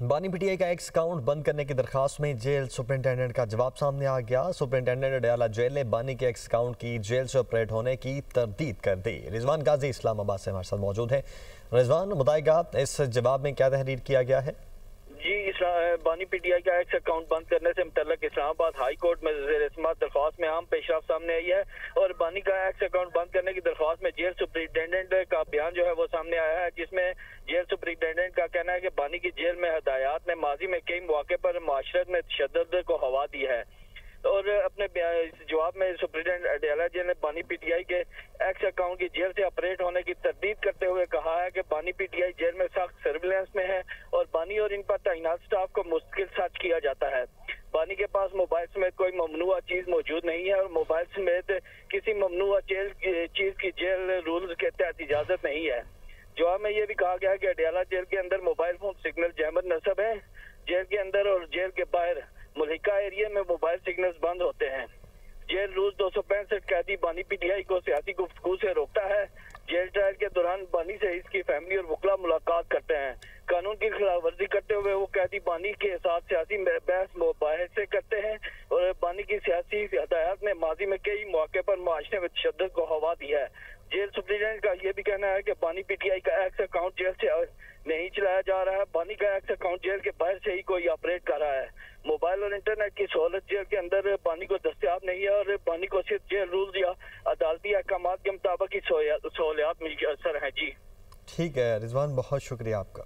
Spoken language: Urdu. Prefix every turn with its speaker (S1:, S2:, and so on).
S1: بانی پی ٹی آئی کا ایکس اکاؤنٹ بند کرنے کی درخواست میں جیل سپرنٹینڈنٹ کا جواب سامنے آ گیا۔ سپرنٹینڈنٹ اڈیالہ جیل نے بانی کے ایکس اکاؤنٹ کی جیل سے آپریٹ ہونے کی تردید کر دی۔ رضوان غازی اسلام آباد سے ہمارے ساتھ موجود ہیں۔ رضوان، بتائے گا اس جواب میں کیا تحریر کیا گیا ہے؟
S2: جی، بانی پی ٹی آئی کا ایکس اکاؤنٹ بند کرنے سے متعلق اسلام آباد ہائی کورٹ میں زیر سماعت درخواست میں اہم پیشرفت سامنے آئی ہے، اور بانی کا ایکس اکاؤنٹ بند کرنے کی درخواست میں جیل سپرنٹینڈنٹ کا بیان جو ہے وہ سامنے آیا ہے، جس میں جیل سپرنٹینڈنٹ کا کہنا ہے کہ بانی کی جیل میں ہدایات نے ماضی میں کئی مواقع پر معاشرت میں تشدد کو ہوا دی ہے۔ اور اپنے جواب میں سپرنٹینڈنٹ اڈیالہ جیل نے بانی پی ٹی آئی کے ایکس اکاؤنٹ کی جیل سے آپریٹ ہونے کی تردید کرتے ہوئے کہا ہے کہ بانی پی ٹی آئی جیل میں سخت سرویلنس میں ہے اور بانی اور ان پر تعینات سٹاف کو مستقل سرچ کیا جاتا ہے۔ بانی کے پاس موبائل سمیت کوئی ممنوعہ چیز موجود نہیں ہے اور موبائل سمیت کسی ممنوعہ چیز کی جیل رولز کے تحت اجازت نہیں ہے۔ جواب میں یہ بھی کہا گیا ہے کہ اڈیالہ جیل کے اندر موبائل فون سگنل جامد نصب ہے۔ جیل کے اندر اور جیل کے باہر ملحقہ ایریا میں موبائل سگنلز بند ہوتے ہیں۔ جیل روز 265 قیدی بانی پی ٹی آئی کو سیاسی گفتگو سے روکتا ہے۔ جیل ٹرائل کے دوران بانی سے اس کی فیملی اور وکلا ملاقات کرتے ہیں۔ قانون کی خلاف ورزی کرتے ہوئے وہ قیدی بانی کے ساتھ سیاسی بحث مباحثے کرتے ہیں، اور بانی کی سیاسی ہدایات نے ماضی میں کئی مواقع پر معاشرے میں تشدد کو ہوا دی ہے۔ جیل سپرنٹینڈنٹ کا یہ بھی کہنا ہے کہ بانی پی ٹی آئی کا ایکس اکاؤنٹ جیل سے نہیں چلایا جا رہا ہے۔ بانی کا ایکس اکاؤنٹ جیل کے باہر سے ہی کوئی آپریٹ کر رہا ہے۔ موبائل اور انٹرنیٹ کی سہولت جیل کے اندر بانی کو دستیاب نہیں ہے، اور بانی کو صرف جیل رولز یا عدالتی احکامات کے مطابق ہی سہولیات میسر ہیں۔ جی
S1: ٹھیک ہے رضوان، بہت شکریہ آپ کا۔